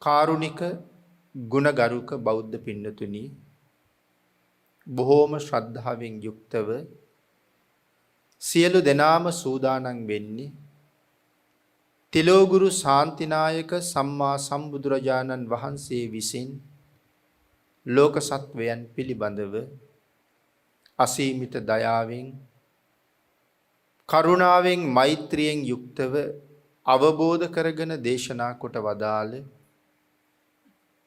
කාරුණික ගුණගරුක බෞද්ධ පින්නතුනි බොහෝම ශ්‍රද්ධාවෙන් යුක්තව සියලු දෙනාම සූදානම් වෙන්නේ තිලෝගුරු ශාන්තිනායක සම්මා සම්බුදුරජාණන් වහන්සේ විසින් ලෝක සත්වයන් පිළිබඳව අසීමිත දයාවෙන් කරුණාවෙන් මෛත්‍රියෙන් යුක්තව අවබෝධ කරගෙන දේශනා කොට වදාළ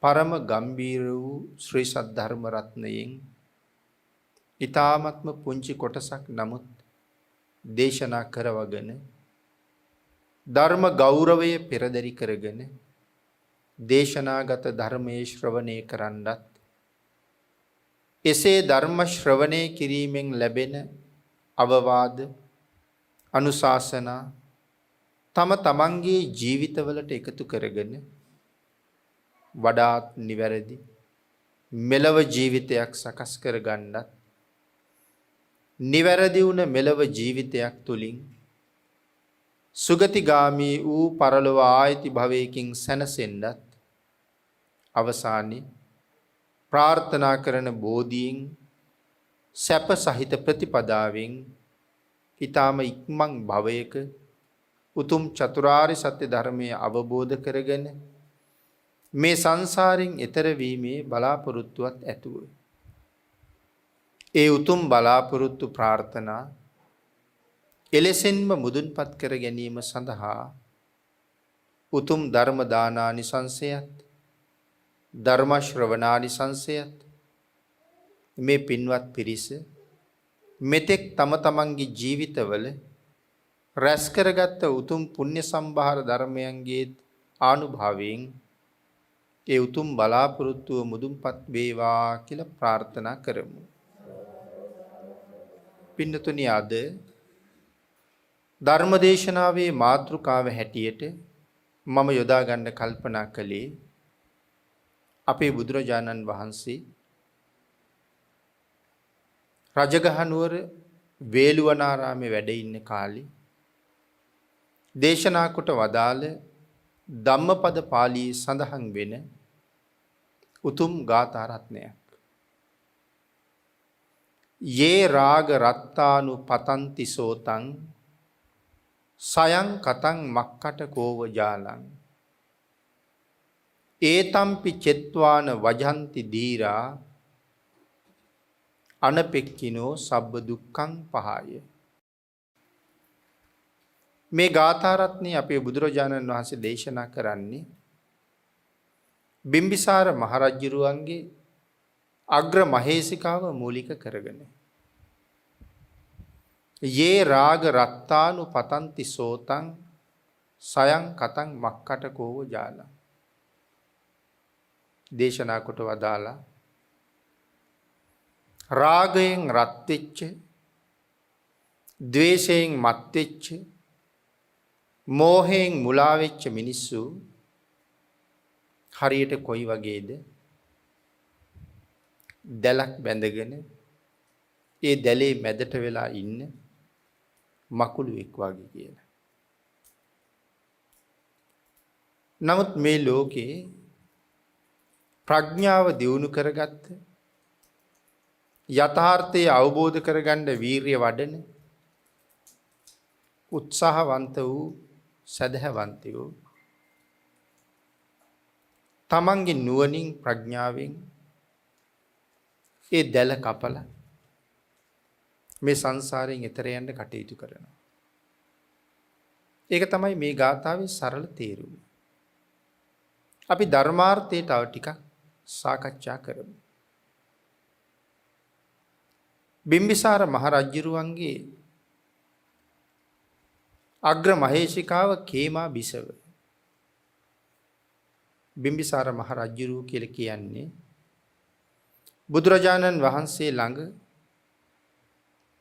පරම ගම්බීර වූ ශ්‍රී සද්ධර්ම රත්නයෙන් ඊ타ත්ම පුංචි කොටසක් නමුත් දේශනා කරවගෙන ධර්ම ගෞරවය පෙරදරි කරගෙන දේශනාගත ධර්මයේ ශ්‍රවණය කරන්නත් එසේ ධර්ම ශ්‍රවණය කිරීමෙන් ලැබෙන අවවාද අනුශාසනා තම තමන්ගේ ජීවිතවලට එකතු කරගෙන වඩාත් නිවැරදි මෙලව ජීවිතයක් සකස් කර ගන්නත් නිවැරදි වුණ මෙලව ජීවිතයක් තුලින් සුගතිගාමී වූ පරලොව ආයති භවයකින් සැනසෙන්නත් අවසානයේ ප්‍රාර්ථනා කරන බෝධියෙන් සැප සහිත ප්‍රතිපදාවෙන් ඊටාම ඉක්මන් භවයක උතුම් චතුරාර්ය සත්‍ය ධර්මයේ අවබෝධ කරගෙන මේ සංසාරයෙන් එතර වීමේ බලාපොරොත්තුවත් ඇතුව ඒ උතුම් බලාපොරොත්තු ප්‍රාර්ථනා එලෙසින්ම මුදුන්පත් කර ගැනීම සඳහා උතුම් ධර්ම දානානිසංසයත් ධර්ම ශ්‍රවණානිසංසයත් මේ පින්වත් පිරිස මෙතෙක් තම තමන්ගේ ජීවිතවල රැස් කරගත් උතුම් පුණ්‍ය සම්භාර ධර්මයන්ගේ ආනුභාවයෙන් ඒ උතුම් බලාපොරොත්තුව මුදුන්පත් වේවා කියලා ප්‍රාර්ථනා කරමු. පින්නතුනි අද ධර්මදේශනාවේ මාතෘකාව හැටියට මම යොදා ගන්න කල්පනා කළේ අපේ බුදුරජාණන් වහන්සේ රජගහනුවර වේළුවනාරාමේ වැඩ ඉන්න කාලේ දේශනා කොට වදාළ ධම්මපද පාළියේ සඳහන් වෙන උතුම් ගාථා රත්නයක්. යේ රාග රත්තානු පතන්ති සෝතං සයං කතං මක්කට කෝව ජාලං ඒතම්පි චෙත්වාන වජන්ති දීරා අනපෙක්කිනෝ සබ්බ දුක්ඛං පහය. මේ ගාථා රත්නය අපේ බුදුරජාණන් වහන්සේ දේශනා කරන්නේ බිම්බිසාර මහරජුරුවන්ගේ අග්‍ර මහේසිකාව මූලික කරගෙන. යේ රාග රත්තානු පතන්ති සෝතං සයං කතං මක්කට කෝව ජාලං දේශනා කොට වදාලා රාගයෙන් රත් වෙච්ච ද්වේෂයෙන් මත් වෙච්ච මෝහයෙන් මුලා වෙච්ච මිනිස්සු හරියට කොයි වගේද දැලක් බැඳගෙන ඒ දැලේ මැදට වෙලා ඉන්න මකුළුවෙක් වගේ කියලා. නමුත් මේ ලෝකේ ප්‍රඥාව දියුණු කරගත්ත යථාර්ථය අවබෝධ කරගන්න වීරිය වඩන උත්සාහවන්ත වූ සදහවන්තයෝ තමන්ගේ නුවණින් ප්‍රඥාවෙන් ඒ දැල කපලා මේ සංසාරයෙන් එතර යන්න කටයුතු කරනවා. ඒක තමයි මේ ගාථාවේ සරල තේරුම. අපි ධර්මාර්ථය තව ටිකක් සාකච්ඡා කරමු. බිම්බිසාර මහරජුරුවන්ගේ අග්‍ර මහේශිකාව කේමා බිසව. බිම්බිසාර මහරජුරුව කියලා කියන්නේ බුදුරජාණන් වහන්සේ ළඟ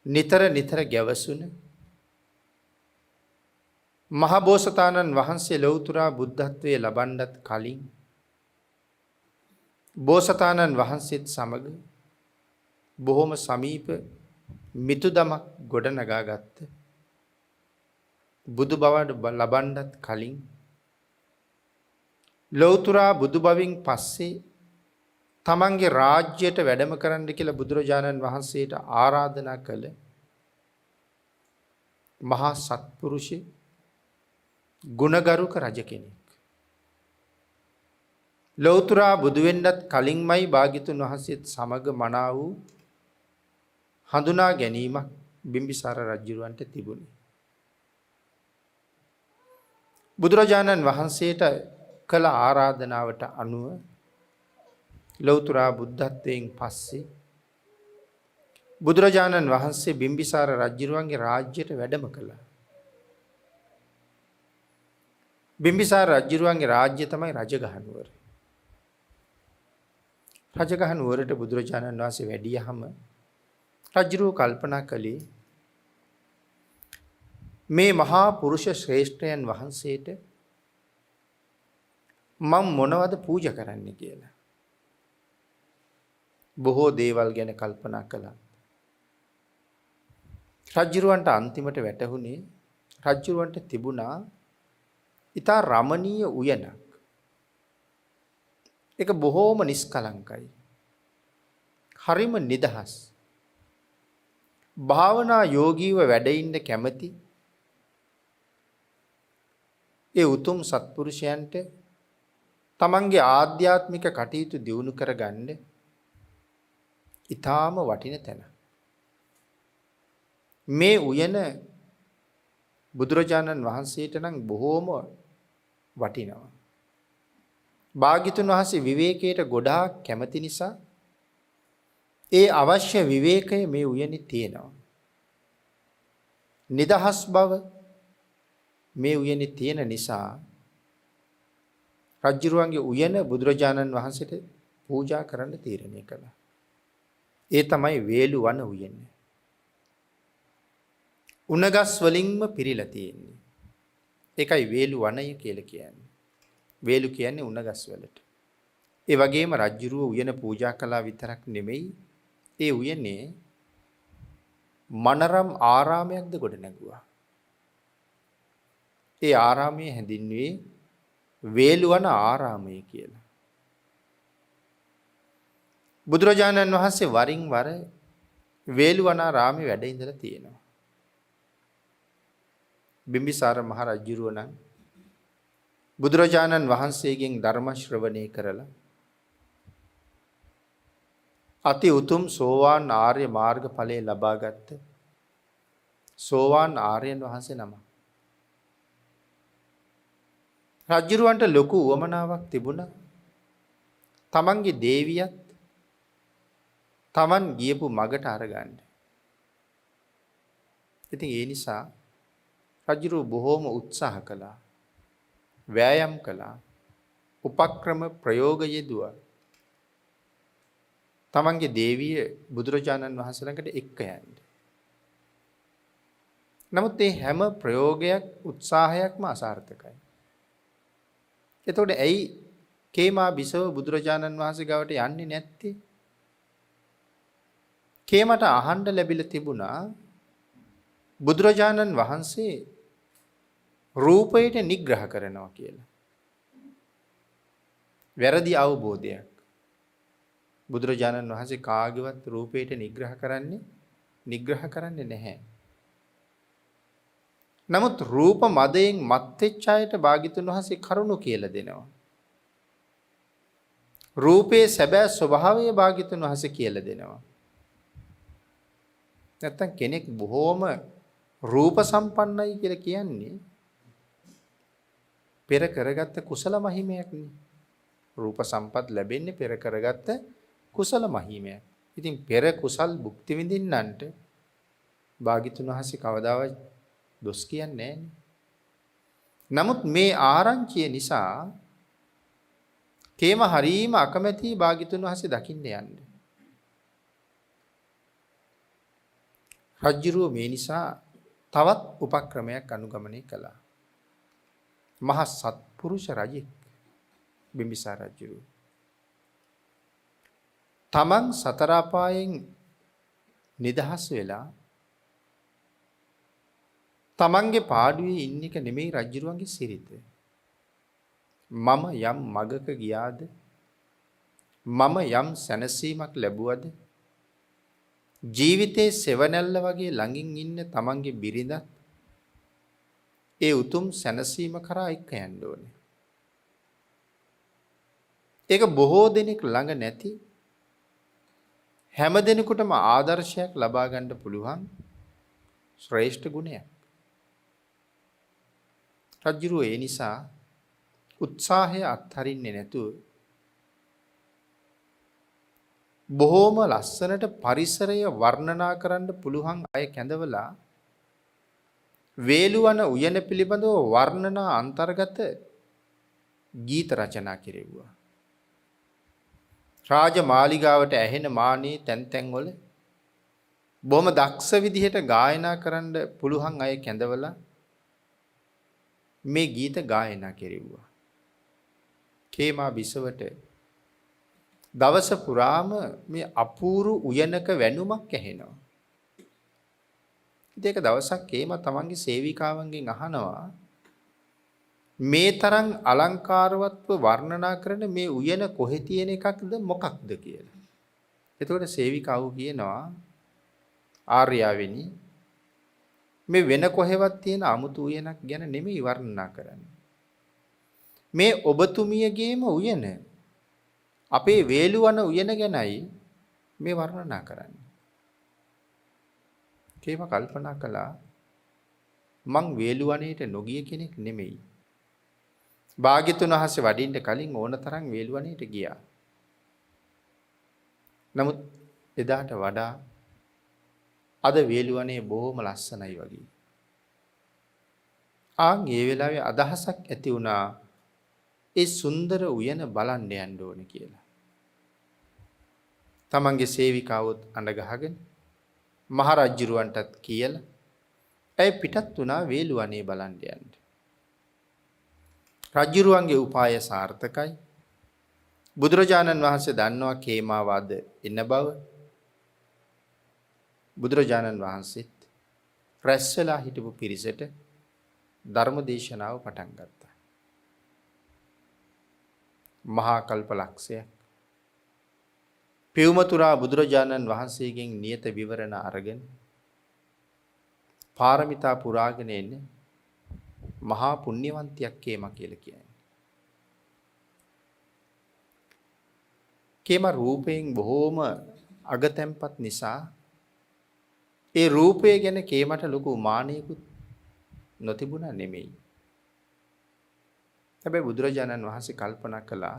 නිතර ගැවසුන මහබෝසතාණන් වහන්සේ ලෞතර බුද්ධත්වයේ ලබන්නත් කලින් බෝසතාණන් වහන්සේත් සමග බොහොම සමීප මිතුදමක් ගොඩනගාගත්ත බුදු බවට ලබන්නත් කලින් ලෞතුරා බුදු බවින් පස්සේ තමන්ගේ රාජ්‍යයට වැඩම කරන්න කියලා බුදුරජාණන් වහන්සේට ආරාධනා කළ මහා සත්පුරුෂ ගුණගරුක රජ කෙනෙක්. ලෞතුරා බුදු වෙන්නත් කලින්මයි භාග්‍යතුන් වහන්සේත් සමග මනා වූ හඳුනා ගැනීමක් බිම්බිසාර රජුවන්ට තිබුණේ. බුදුරජාණන් වහන්සේට කළ ආරාධනාවට අනුව ලෞතුරා බුද්ධත්වයෙන් පස්සේ බුදුරජාණන් වහන්සේ බිම්බිසාර රජුවන්ගේ රාජ්‍යයට වැඩම කළා. බිම්බිසාර රජුවන්ගේ රාජ්‍ය තමයි රජගහ නුවර. රජගහ නුවරට බුදුරජාණන් වහන්සේ වැඩියහම රජුව කල්පනා කළේ මේ මහා පුරුෂ ශ්‍රේෂ්ඨයන් වහන්සේට මම මොනවද පූජා කරන්න කියලා. බොහෝ දේවල් ගැන කල්පනා කළා. රජුවන්ට අන්තිමට වැටහුණේ රජුවන්ට තිබුණා ඊටා රමණීය උයනක්. ඒක බොහෝම නිස්කලංකයි. හරිම නිදහස්. භාවනා යෝගීව වැඩ ඉන්න කැමැති ඒ උතුම් සත්පුරුෂයන්ට තමන්ගේ ආධ්‍යාත්මික කටයුතු දියුණු කරගන්න ඊටාම වටින තැන. මේ උයන බුදුරජාණන් වහන්සේට නම් බොහෝම වටිනවා. භාග්‍යතුන් වහන්සේ විවේකයට ගොඩාක් කැමති නිසා ඒ අවශ්‍ය විවේකය මේ උයනේ තියෙනවා. නිදහස් බව මේ උයනේ තියෙන නිසා රජුරුවන්ගේ උයන බුදුරජාණන් වහන්සේට පූජා කරන්න තීරණය කළා. ඒ තමයි වේලු වන උයන. උණගස් වලින්ම පිරීලා තියෙන්නේ. ඒකයි වේලු වනය කියලා කියන්නේ. වේලු කියන්නේ උණගස් වලට. ඒ වගේම රජුරුව උයන පූජා කළා විතරක් නෙමෙයි, ඒ උයනේ මනරම් ආරාමයක්ද ගොඩ නැගුවා. ඒ ආරාමය හැඳින්වුවේ වේලුවන ආරාමය කියලා. බුදුරජාණන් වහන්සේ වරින් වර වේලුවනාරාමේ වැඩ ඉඳලා තියෙනවා. බිම්බිසාර මහ රජුරුව නම් බුදුරජාණන් වහන්සේගෙන් ධර්ම ශ්‍රවණය කරලා අති උතුම් සෝවාන් ආර්ය මාර්ග ඵලය ලබාගත්ත සෝවාන් ආර්යයන් වහන්සේ නම. රජුරවන්ට ලොකු උවමනාවක් තිබුණා. තමන්ගේ දේවියත් තමන් ගියපු මගට අරගන්න. ඉතින් ඒ නිසා රජුරුව බොහෝම උත්සාහ කළා. වෑයම් කළා. උපක්‍රම ප්‍රයෝග යෙදුවා. තමන්ගේ දේවිය බුදුරජාණන් වහන්සේ ළඟට එක්ක යන්න. නමුත් මේ හැම ප්‍රයෝගයක් උත්සාහයක්ම අසාර්ථකයි. එතකොට ඇයි කේමා බිසව බුදුරජාණන් වහන්සේ ගාවට යන්නේ නැත්තේ? කේමට අහන්න ලැබිලා තිබුණා බුදුරජාණන් වහන්සේ රූපයට නිග්‍රහ කරනවා කියලා. වැරදි අවබෝධයක්. බුදුරජාණන් වහන්සේ කාගේවත් රූපයට නිග්‍රහ කරන්නේ නැහැ. නමුත් රූප මදයෙන් මත් වෙච්ච අයට භාග්‍යතුන් වහන්සේ කරුණු කියලා දෙනවා. රූපේ සැබෑ ස්වභාවය භාග්‍යතුන් වහන්සේ කියලා දෙනවා. නැත්තම් කෙනෙක් බොහෝම රූප සම්පන්නයි කියලා කියන්නේ පෙර කරගත්ත කුසල මහිමයක් නේ. රූප සම්පත් ලැබෙන්නේ පෙර කරගත්ත කුසල මහිමයක්. ඉතින් පෙර කුසල් භුක්ති විඳින්නන්ට භාග්‍යතුන් වහන්සේ කවදාවත් දොස් කියන්නේ නැහැ. නමුත් මේ ආරංචිය නිසා කේම හරීම අකමැති භාග්‍යතුන් වහන්සේ දකින්න යන්නේ. රජුරුව මේ නිසා තවත් උපක්‍රමයක් අනුගමනය කළා. මහා සත්පුරුෂ රජෙක් බිම්බිසාර රජුරුව. තමන් සතර අපායෙන් නිදහස් වෙලා තමන්ගේ පාඩුවේ ඉන්න එක නෙමෙයි රජුරුවන්ගේ සිරිත. මම යම් මගක ගියාද? මම යම් සැනසීමක් ලැබුවද? ජීවිතේ සෙවණැල්ල වගේ ළඟින් ඉන්න තමන්ගේ බිරිඳ ඒ උතුම් සැනසීම කරා එක්ක යන්න ඕනේ. ඒක බොහෝ දෙනෙක් ළඟ නැති හැම දිනෙකටම ආදර්ශයක් ලබා ගන්න පුළුවන් ශ්‍රේෂ්ඨ ගුණයක්. රජුරෝ ඒ නිසා උත්සාහය අත්හරින්නේ නැතුව බොහෝම ලස්සනට පරිසරය වර්ණනා කරන්න පුළුවන් අය කැඳවලා වේලුවන උයන පිළිබඳව වර්ණනා අන්තර්ගත ගීත රචනා කෙරෙව්වා. රාජමාලිගාවට ඇහෙන මානේ තැන් තැන්වල බොහොම දක්ෂ විදිහට ගායනා කරන්න පුළුවන් අය කැඳවලා මේ ගීත ගායනා කෙරෙව්වා. කේමා බිසවට දවස පුරාම මේ අපූරු උයනක වැනුමක් ඇහෙනවා. ඉතින් ඒක දවසක් කේමා තමන්ගේ සේවිකාවන්ගෙන් අහනවා මේ තරම් අලංකාරවත්ව වර්ණනා කරන මේ උයන කොහෙ තියෙන එකක්ද මොකක්ද කියලා. එතකොට සේවිකාව කියනවා ආර්යාවෙනි මේ වෙන කොහෙවත් තියෙන අමුතු උයනක් ගැන නෙමෙයි වර්ණනා කරන්නේ. මේ ඔබතුමියගේම උයන අපේ වේලුවන උයන ගැනයි මේ වර්ණනා කරන්නේ. කේම කල්පනා කළා මං වේලුවනේට නොගිය කෙනෙක් නෙමෙයි. භාග්‍යතුන් වහන්සේ වඩින්න කලින් ඕන තරම් වේලුවනේට ගියා. නමුත් එදාට වඩා අද වේලුවනේ බොහොම ලස්සනයි වගේ. ඒ වෙලාවේ අදහසක් ඇති වුණා ඒ සුන්දර උයන බලන්න යන්න ඕනේ කියලා. තමන්ගේ සේවිකාවොත් අඬ ගහගෙන මහ රජුරවන්ටත් කියලා ඇය පිටත් වුණා වේලුවනේ බලන්න යන්න. රජුරුවන්ගේ උපාය සාර්ථකයි. බුදුරජාණන් වහන්සේ දන්නවා කේමාවාද එන බව. බුදුරජාණන් වහන්සේත් රැස් වෙලා හිටපු පිරිසට ධර්ම දේශනාව පටන් ගත්තා. මහා කල්පලක්ෂයක් පියුමතුරා බුදුරජාණන් වහන්සේගෙන් නියත විවරණ අරගෙන පාරමිතා පුරාගෙන එන්නේ මහා පුණ්‍යවන්තියක් කේම කියලා කියන්නේ. කේම රූපයෙන් බොහෝම අගතැම්පත් නිසා ඒ රූපය ගැන කේමට ලොකු මානයකුත් නොතිබුණා නෙමෙයි. හැබැයි බුදුරජාණන් වහන්සේ කල්පනා කළා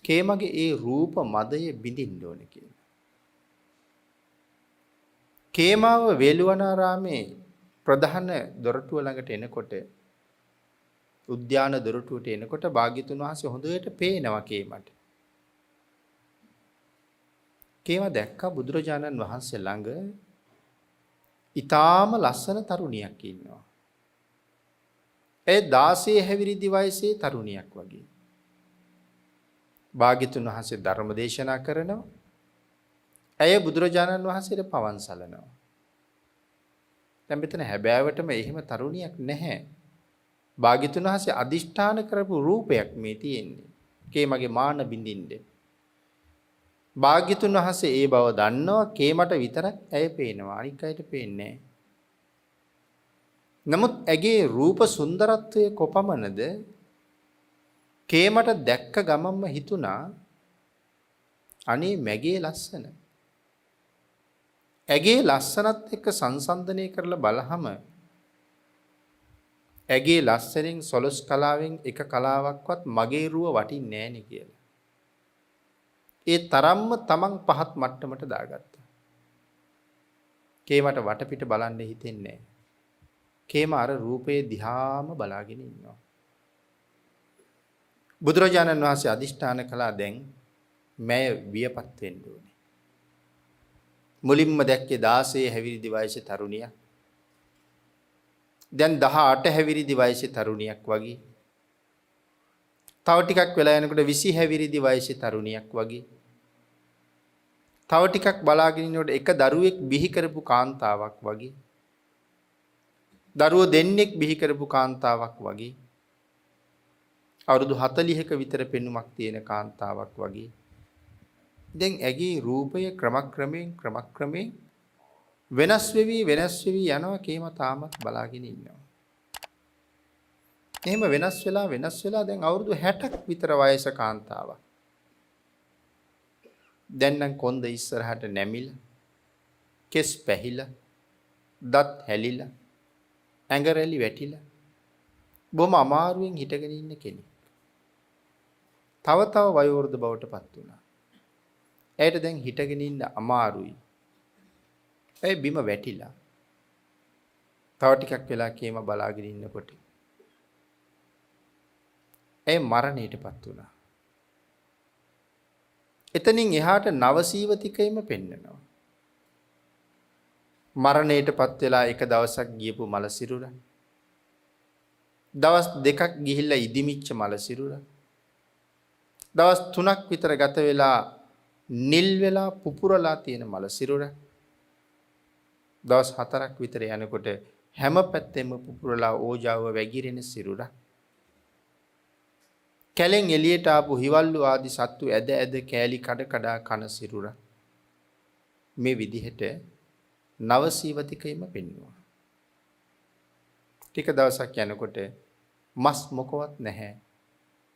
කේමගේ ඒ රූප මදය බිඳින්න ඕනේ කියලා. කේමාව වේළුවනාරාමේ ප්‍රධාන දොරටුව ළඟට එනකොට උද්‍යාන දොරටුවට එනකොට භාග්‍යතුන් වහන්සේ හොඳට පේනවා කේමට. කේම දැක්කා බුදුරජාණන් වහන්සේ ළඟ ඊටාම ලස්සන තරුණියක් ඉන්නවා. ඒ 16 හැවිරිදි වයසේ තරුණියක් වගේ. භාග්‍යතුන් වහන්සේ ධර්ම දේශනා කරනවා. ඇය බුදුරජාණන් වහන්සේට පවන් සලනවා. දැන් මෙතන හැබෑවටම එහෙම තරුණියක් නැහැ. භාග්‍යතුන් වහන්සේ අදිෂ්ඨාන කරපු රූපයක් මේ තියෙන්නේ. කේමගේ මාන බින්දින්නේ. භාග්‍යතුන් වහන්සේ ඒ බව දන්නවා. කේමට විතරක් ඇය පේනවා. අනික් අයට පේන්නේ නැහැ. නමුත් ඇගේ රූප සුන්දරත්වය කොපමණද කේමට දැක්ක ගමම්ම හිතුණා අනේ මගේ ලස්සන. ඇගේ ලස්සනත් එක්ක සංසන්දනය කරලා බලහම ඇගේ ලස්සනෙන් සොළොස් කලාවෙන් එක කලාවක්වත් මගේ රුව වටින්නේ නැහෙනි කියලා. ඒ තරම්ම තමන් පහත් මට්ටමට දාගත්තා. කේමට වටපිට බලන්න හිතෙන්නේ නැහැ. කේම අර රූපේ දිහාම බලාගෙන ඉන්නවා. බුදුරජාණන් වහන්සේ අදිෂ්ඨාන කළා දැන් මෑ වියපත් වෙන්න ඕනේ. මුලින්ම දැක්කේ 16 හැවිරිදි වයසේ තරුණියක්. දැන් 18 හැවිරිදි වයසේ තරුණියක් වගේ. තව ටිකක් වෙලා යනකොට 20 හැවිරිදි වයසේ තරුණියක් වගේ. තව ටිකක් බලාගෙන ඉන්නකොට එක දරුවෙක් බිහි කරපු කාන්තාවක් වගේ. දරුවෝ දෙන්නෙක් බිහි කරපු කාන්තාවක් වගේ. අවුරුදු 40ක විතර පෙනුමක් තියෙන කාන්තාවක් වගේ. දැන් ඇගේ රූපය ක්‍රමක්‍රමයෙන් වෙනස් වෙවි යනවා. කේම තාමත් බලාගෙන ඉන්නවා. එහෙම වෙනස් වෙලා දැන් අවුරුදු 60ක් විතර වයස කාන්තාවක්. දැන් නම් කොන්ද ඉස්සරහට නැමිලා, කෙස් පැහිලා, දත් හැලිලා, ඇඟරැලි වැටිලා බොහොම අමාරුවෙන් හිටගෙන ඉන්න කෙනෙක්. තව වයෝවෘද්ධ බවට පත් වුණා. ඇයට දැන් හිටගෙන ඉන්න අමාරුයි. ඇය බිම වැටිලා. තව ටිකක් වෙලා කේම බලාගෙන ඉන්නකොට ඇය මරණයටපත් වුණා. එතනින් එහාට නවසීවතිකයම පෙන්නනවා. මරණයටපත් වෙලා එක දවසක් ගියපු මල සිරුර. දවස් දෙකක් ගිහිල්ලා ඉදිමිච්ච මල සිරුර. දවස් 3ක් විතර ගත වෙලා නිල් වෙලා පුපුරලා තියෙන මල සිරුර. දවස් 4ක් විතර යනකොට හැම පැත්තෙම පුපුරලා ඕජාව වැగిරෙන සිරුර. කැලෙන් එළියට ආපු හිවල්ලු ආදි සත්තු ඇද කෑලි කඩ කන සිරුර. මේ විදිහට නවසීවතිකයම පෙන්වුවා. ටික දවසක් යනකොට මස් මොකවත් නැහැ.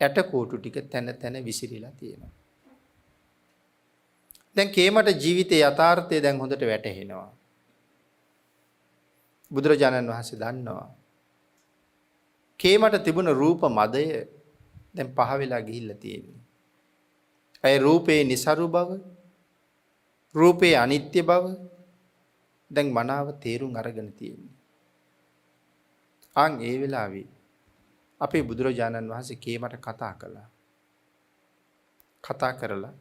ඇටකෝටු ටික තැන විසිරිලා තියෙනවා. දැන් කේමට ජීවිතයේ යථාර්ථය දැන් හොඳට වැටහෙනවා. බුදුරජාණන් වහන්සේ දන්නවා. කේමට තිබුණ රූප මදය දැන් පහ වෙලා ගිහිල්ලා තියෙන්නේ. ඒ රූපේ નિසරු බව, රූපේ අනිත්‍ය බව දැන් මනාව තේරුම් අරගෙන තියෙන්නේ. ඒ වෙලාවේ අපේ බුදුරජාණන් වහන්සේ කේමට කතා කළා. කතා කරලා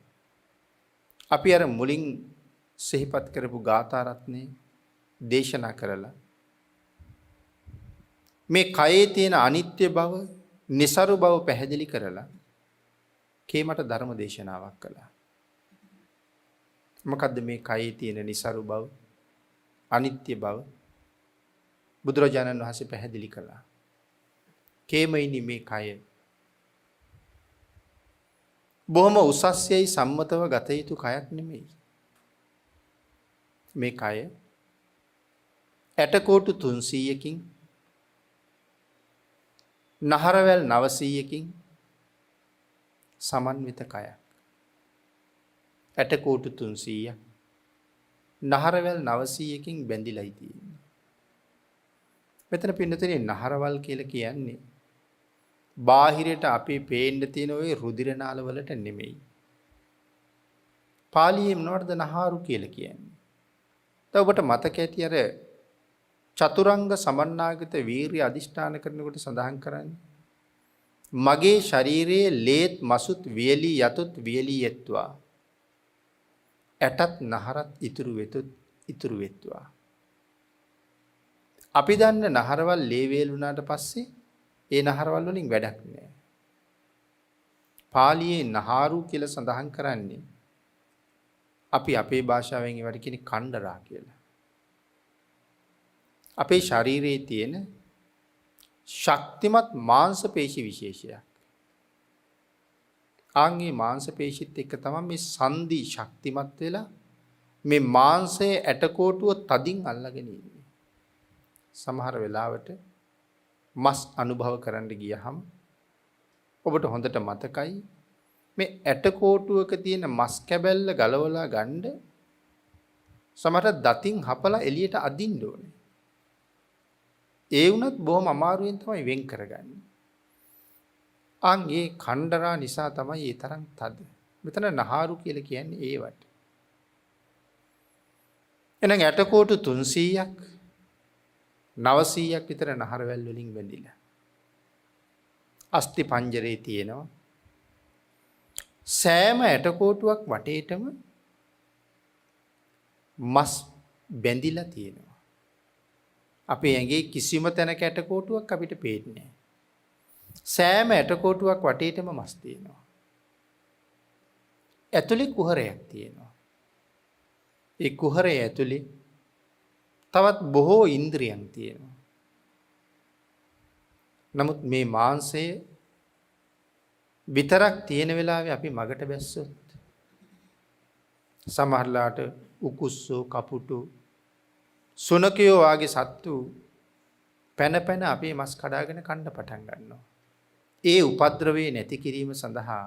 අපි අර මුලින් සිහිපත් කරපු ගාථා රත්නේ දේශනා කරලා මේ කයේ තියෙන අනිත්‍ය බව, નિසරු බව පැහැදිලි කරලා කේමට ධර්ම දේශනාවක් කළා. මොකද්ද මේ කයේ තියෙන નિසරු බව, අනිත්‍ය බව? බුදුරජාණන් වහන්සේ පැහැදිලි කළා. කේමයිනි මේ කය බොහොම උසස්යයි සම්මතව ගත යුතු කයක් නෙමෙයි. මේ කය ඇටකොටු 300කින්, නහරවැල් 900කින් සමන්විත කයක්. ඇටකොටු 300ක් නහරවැල් 900කින් බැඳිලායි තියෙන්නේ. මෙතන පින්නතේ නහරවල් කියලා කියන්නේ බාහිරට අපි පේන්න තියෙන ওই රුධිර නාල වලට නෙමෙයි. පාලියේ මොනවද නහාරු කියලා කියන්නේ? දැන් ඔබට මතක ඇති අර චතුරංග සමන්නාගත වීරිය අදිෂ්ඨාන කරනකොට සඳහන් කරන්නේ මගේ ශරීරයේ ලේත් මසුත් වියලි යතුත් වියලි යෙත්වා ඇටත් නහරත් ඉතුරු වෙත්වා. අපි දන්න නහරවල් ලේ වේලුණාට පස්සේ ඒ නහරවල් වලින් වැඩක් නෑ. පාලියේ නහාරු කියලා සඳහන් කරන්නේ අපි අපේ භාෂාවෙන් ඒවට කියන්නේ කණ්ඩරා කියලා. අපේ ශරීරයේ තියෙන ශක්තිමත් මාංශ පේශි විශේෂයක්. ආන්ගේ මාංශ පේශිත් එක්ක තමයි මේ සංදි ශක්තිමත් වෙලා මේ මාංශයේ ඇටකොටුව තදින් අල්ලගෙන ඉන්නේ. සමහර වෙලාවට මස් අනුභව කරන්න ගියහම ඔබට හොඳට මතකයි මේ ඇටකොටුවක තියෙන මස් කැබැල්ල ගලවලා ගන්න සමහර දතින් හපලා එළියට අදින්න ඕනේ. ඒ වුණත් බොහොම අමාරුවෙන් තමයි වෙන් කරගන්නේ. ඒ කණ්ඩරා නිසා තමයි ඒ තරම් තද. මෙතන නහාරු කියලා කියන්නේ ඒවට. එහෙනම් ඇටකොටු 300ක් 900ක් විතර නහරවැල් වලින් බැඳිලා. අස්ථි පංජරේ තියෙනවා. සෑම ඇටකොටුවක් වටේටම මස් බැඳිලා තියෙනවා. අපේ ඇඟේ කිසිම තැනක ඇටකොටුවක් අපිට පේන්නේ නැහැ. සෑම ඇටකොටුවක් වටේටම මස් තියෙනවා. ඇතුලේ කුහරයක් තියෙනවා. ඒ කුහරය ඇතුලේ තවත් බොහෝ ඉන්ද්‍රියන් තියෙනවා. නමුත් මේ මාංශය විතරක් තියෙන වෙලාවේ අපි මගට බැස්සොත් සමහරලාට උකුස්සෝ කපුටු සුනකයෝ වාගේ සත්තු පැන පැන අපේ මස් කඩාගෙන කන්න පටන් ගන්නවා. ඒ උපද්‍රවේ නැති කිරීම සඳහා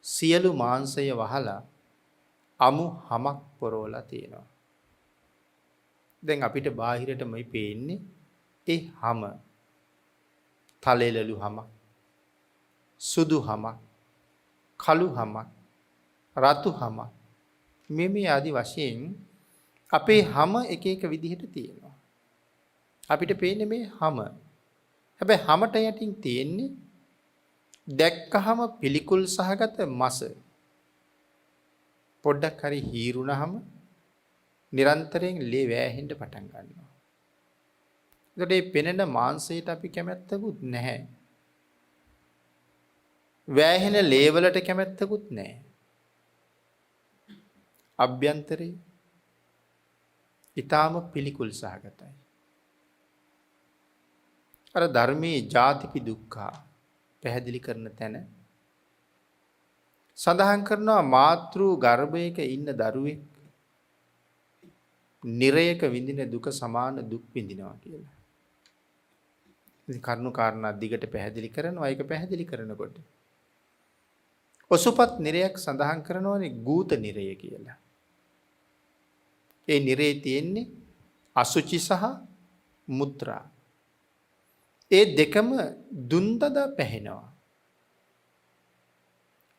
සියලු මාංශය වහලා අමු හමක් පොරවලා තියෙනවා. දැන් අපිට බාහිරට මේ පේන්නේ ඒ හම තලෙලලු හම සුදු හම කළු හම රතු හම මේ ආදි වශයෙන් අපේ හම එක එක විදිහට තියෙනවා. අපිට පේන්නේ මේ හම. හැබැයි හමට යටින් තියෙන්නේ දැක්කහම පිළිකුල් සහගත මස. පොඩ්ඩක් හරි හීරුණහම නිරන්තරයෙන් ලේ වෑහෙන්න පටන් ගන්නවා. ඒකට මේ පෙනෙන මාංශයට අපි කැමැත්තකුත් නැහැ. වෑහෙන ලේ වලට කැමැත්තකුත් නැහැ. අභ්‍යන්තරේ ඊටාම පිළිකුල් සහගතයි. අර ධර්මයේ ජාතිපි දුක්ඛ පැහැදිලි කරන තැන සඳහන් කරනවා මාතෘ ගර්භයක ඉන්න දරුවෙක් නිරයක විඳින දුක සමාන දුක් විඳිනවා කියලා. ඉතින් කරුණු කාරණා දිගට පැහැදිලි කරනවා. ඒක පැහැදිලි කරනකොට ඔසුපත් නිරයක් සඳහන් කරනවානේ ගූත නිරය කියලා. ඒ නිරේ තියෙන්නේ අසුචි සහ මුත්‍රා. ඒ දෙකම දුන්දද පැහෙනවා.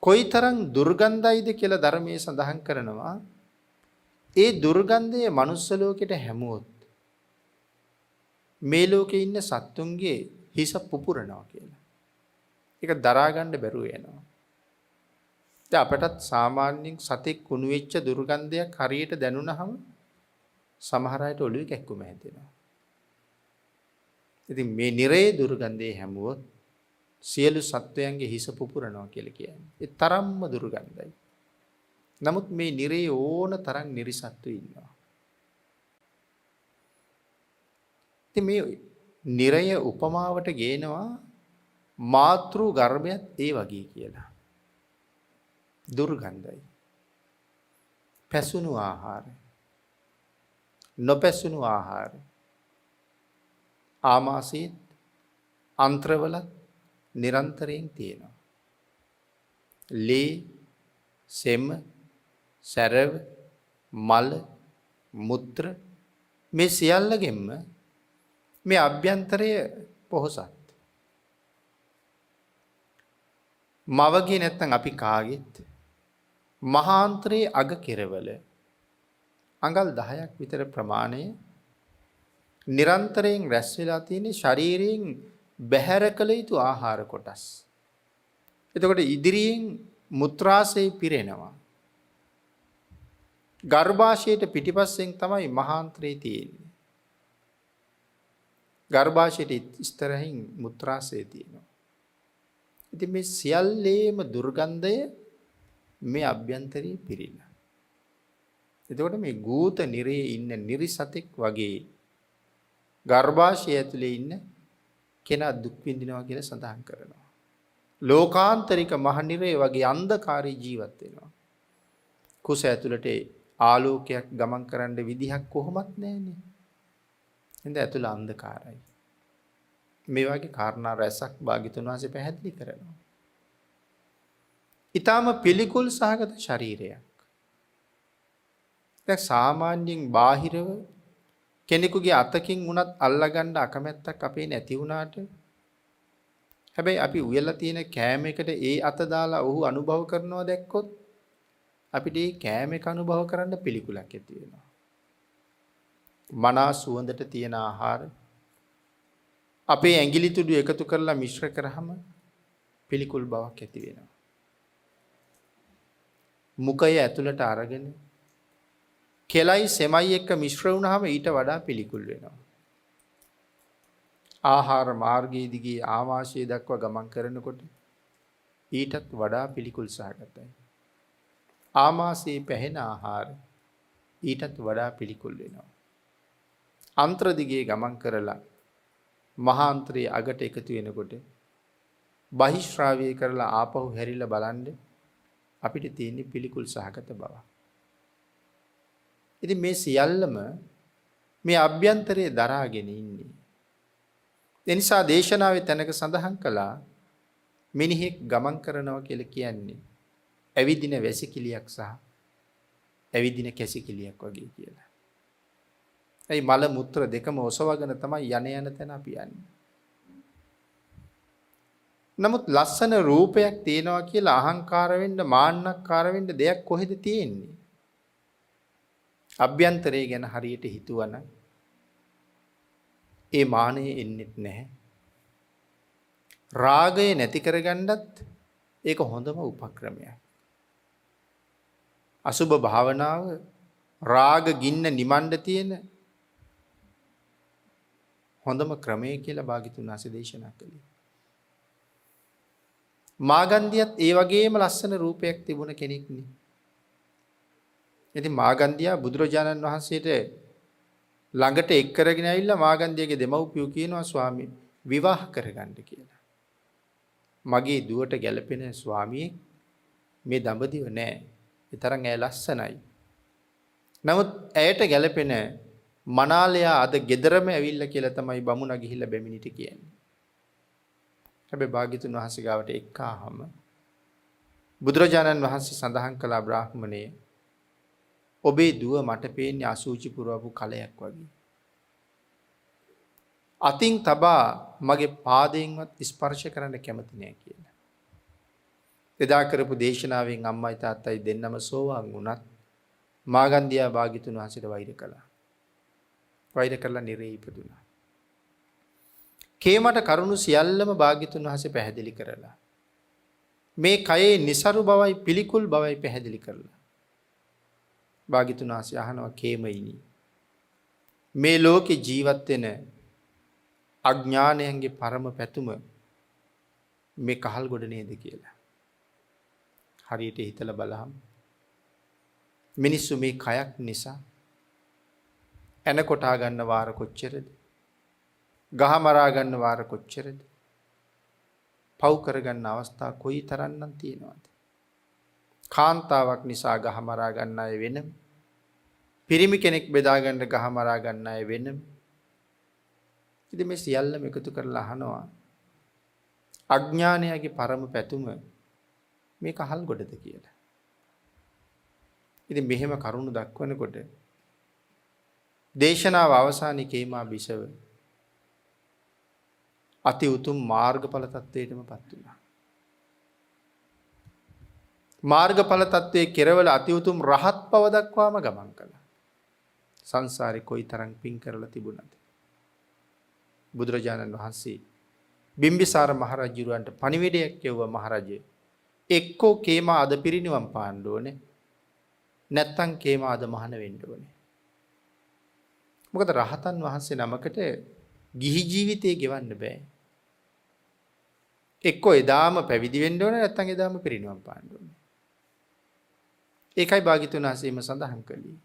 කොයිතරම් දුර්ගන්ධයිද කියලා ධර්මයේ සඳහන් කරනවා. ඒ දුර්ගන්ධය මනුස්ස ලෝකෙට හැමුවොත් මේ ලෝකේ ඉන්න සත්තුන්ගේ හිස පුපුරනවා කියලා. ඒක දරා ගන්න බැරුව යනවා. දැන් අපටත් සාමාන්‍යයෙන් සතෙක් කුණු වෙච්ච දුර්ගන්ධයක් හරියට දැනුණාම සමහර අයට ඔළුවේ කැක්කුම හැදෙනවා. ඉතින් මේ නිරේ දුර්ගන්ධයේ හැමුවොත් සියලු සත්වයන්ගේ හිස පුපුරනවා කියලා කියන්නේ. ඒ තරම්ම දුර්ගන්ධයි. නමුත් මේ නිරේ ඕන තරම් නිරිසත්තු ඉන්නවා. ඉතින් මේ නිරය උපමාවට ගේනවා මාතෘ ගර්භයත් ඒ වගේ කියලා. දුර්ගන්ධයි. පැසුණු ආහාර. නොපැසුණු ආහාර. ආමාශයත් අන්ත්‍රවලත් නිරන්තරයෙන් තියෙනවා. ලේ, සෙම, සැරව, මල, මුත්‍ර මේ සියල්ලගෙම මේ අභ්‍යන්තරය පොහොසත්. මවගේ නැත්තම් අපි කාගෙත් මහාන්තරයේ අග කෙරවල අඟල් 10ක් විතර ප්‍රමාණය නිරන්තරයෙන් රැස් වෙලා තියෙන ශරීරයෙන් බැහැර කළ යුතු ආහාර කොටස්. එතකොට ඉදිරියෙන් මුත්‍රාශය පිරෙනවා. ගර්භාෂයට පිටිපස්සෙන් තමයි මහාන්තරේ තියෙන්නේ. ගර්භාෂයට ඉස්තරහින් මුත්‍රාශය තියෙනවා. ඉතින් මේ සියල්ලේම දුර්ගන්ධය මේ අභ්‍යන්තරයේ පිරීලා. එතකොට මේ ගූත නිරේ ඉන්න නිරිසතෙක් වගේ ගර්භාෂය ඇතුලේ ඉන්න කෙනා දුක් විඳිනවා කියලා සඳහන් කරනවා. ලෝකාන්තරික මහනිරේ වගේ අන්ධකාරී ජීවත් වෙනවා. කුස ඇතුළට ආලෝකයක් ගමන් කරන්න විදිහක් කොහොමත් නැහැනේ. එඳ ඇතුළ අන්ධකාරයි. මේ වගේ කාරණා රැසක් භාග්‍යතුන් වහන්සේ පැහැදිලි කරනවා. ඊටාම පිළිකුල් සහගත ශරීරයක්. දැන් සාමාන්‍යයෙන් බාහිරව කෙනෙකුගේ අතකින් උනත් අල්ලගන්න අකමැත්තක් අපේ නැති වුණාට හැබැයි අපි උයලා තියෙන කෑම එකට ඒ අත දාලා ඔහු අනුභව කරනවා දැක්කොත් අපිට ඒ කෑම එක අනුභව කරන්න පිළිකුලක් ඇති වෙනවා. මනා සුවඳට තියෙන ආහාර අපේ ඇඟිලි තුඩු එකතු කරලා මිශ්‍ර කරාම පිළිකුල් බවක් ඇති වෙනවා. මුඛය ඇතුළට අරගෙන කෙලයි සෙමයි එක්ක මිශ්‍ර වුණාම ඊට වඩා පිළිකුල් වෙනවා. ආහාර මාර්ගයේ දිගේ ආමාශය දක්වා ගමන් කරනකොට ඊටත් වඩා පිළිකුල් සහගතයි. ආමාශයේ පැහෙන ආහාර ඊටත් වඩා පිළිකුල් වෙනවා. අන්ත්‍ර දිගේ ගමන් කරලා මහාන්ත්‍රයේ අගට එකතු වෙනකොට බහිශ්‍රාවය කරලා ආපහු හැරිලා බලන්න අපිට තියෙන පිළිකුල් සහගත බව. ඉතින් මේ සියල්ලම මේ අභ්‍යන්තරයේ දරාගෙන ඉන්නේ. ඒ නිසා දේශනාවේ තැනක සඳහන් කළා මිනිහෙක් ගමන් කරනවා කියලා කියන්නේ ඇවිදින වැසිකිළියක් සහ ඇවිදින කැසිකිළියක් වගේ කියලා. ඒ මල මුත්‍ර දෙකම ඔසවගෙන තමයි යන තැන අපි යන්නේ. නමුත් ලස්සන රූපයක් තියෙනවා කියලා අහංකාර වෙන්න මාන්නක්කාර වෙන්න දෙයක් කොහෙද තියෙන්නේ? අභ්‍යන්තරය ගැන හරියට හිතුවනම් ඒ මානෙ එන්නේත් නැහැ. රාගය නැති කරගන්නත් ඒක හොඳම උපක්‍රමයක්. අසුබ භාවනාව රාග ගින්න නිමණ්ඩ තියෙන හොඳම ක්‍රමය කියලා භාග්‍යතුන් වහන්සේ දේශනා කළේ. මාගන්ධියත් ඒ වගේම ලස්සන රූපයක් තිබුණ කෙනෙක් නේ. ඉතින් මාගන්ධියා බුදුරජාණන් වහන්සේට ළඟට එක් කරගෙන ඇවිල්ලා මාගන්ධියගේ දෙමව්පියෝ කියනවා ස්වාමී විවාහ කරගන්න කියලා. මගේ දුවට ගැළපෙන ස්වාමියෙක් මේ දඹදිව නෑ. ඒ තරම් ඇය ලස්සනයි. නමුත් ඇයට ගැළපෙන මනාලයා අද ගෙදරම ඇවිල්ලා කියලා තමයි බමුණා ගිහිල්ලා බැමිණිට කියන්නේ. හැබැයි භාග්‍යතුන් වහන්සේ ගාවට එක්කාම බුදුරජාණන් වහන්සේ සඳහන් කළා බ්‍රාහ්මණේ ඔබේ දුව මට පේන්නේ අසූචි පුරවපු කලයක් වගේ. අතින් තබා මගේ පාදයෙන්වත් ස්පර්ශ කරන්න කැමති නෑ කියලා. එදා කරපු දේශනාවෙන් අම්මයි තාත්තයි දෙන්නම සෝවාන් වුණත් මාගන්ධියා භාග්‍යතුන් වහන්සේට වෛර කළා. වෛර කරලා නිරේ ඉපදුණා. කේමට කරුණු සියල්ලම භාග්‍යතුන් වහන්සේ පැහැදිලි කරලා මේ කයේ નિසරු බවයි පිළිකුල් බවයි පැහැදිලි කරලා භාග්‍යතුන් වහන්සේ අහනවා කේමයිනි මේ ලෝකේ ජීවත් වෙන අඥානයන්ගේ පරම පැතුම මේ කහල් ගොඩ නේද කියලා. හරියට හිතලා බලහම මිනිස්සු මේ කයක් නිසා එන කොටා ගන්න වාර කොච්චරද? ගහ මරා ගන්න වාර කොච්චරද? පව් කරගන්න අවස්ථා කොයි තරම්නම් තියෙනවද? කාන්තාවක් නිසා ගහ මරා ගන්න අය වෙනම, පිරිමි කෙනෙක් බෙදා ගන්න ගහ මරා ගන්න අය වෙනම. ඉතින් මේ සියල්ලම එකතු කරලා අහනවා අඥානයගේ පරම පැතුම මේ කහල් ගොඩද කියලා. ඉතින් මෙහෙම කරුණු දක්වනකොට දේශනාව අවසානයේ කේමා බිසව අති උතුම් මාර්ගඵල තත්වයටමපත් වුණා. මාර්ගඵල තත්වයේ කෙරවල අති උතුම් රහත් බව දක්වාම ගමන් කළා. සංසාරේ කොයිතරම් පින් කරලා තිබුණාද? බුදුරජාණන් වහන්සේ බිම්බිසාර මහරජුරන්ට පණිවිඩයක් යවුවා මහරජේ. එක්කෝ කේමා අද පිරිනිවන් පාන්න ඕනේ. නැත්තම් කේමා අද මහාන වෙන්න ඕනේ. මොකද රහතන් වහන්සේ නමකට ගිහි ජීවිතේ ගෙවන්න බෑ. එක්කෝ එදාම පැවිදි වෙන්න ඕනේ නැත්තම් එදාම පිරිනිවන් පාන්න ඕනේ. ඒකයි භාග්‍යතුන් වහන්සේම සඳහන් කළේ.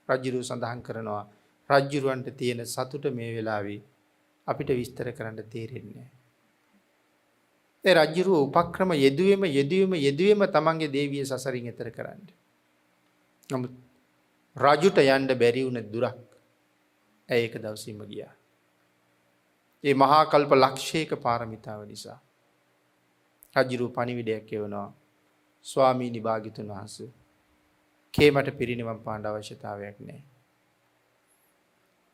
රජුරු සඳහන් කරනවා රජුරවන්ට තියෙන සතුට මේ වෙලාවේ අපිට විස්තර කරන්න තේරෙන්නේ නැහැ. ඒ රජුරු උපක්‍රම යෙදුවෙම තමන්ගේ දේවිය සසරින් එතර කරන්න. නමුත් රජුට යන්න බැරි වුණ දුරක් ඇය එක දවසෙම ගියා. ඒ මහා කල්ප ලක්ෂයක පාරමිතාව නිසා රජුරු පණිවිඩයක් එවනවා ස්වාමීනි භාග්‍යතුන් වහන්සේ කේමට පිරිනිවන් පාන්න අවශ්‍යතාවයක් නැහැ.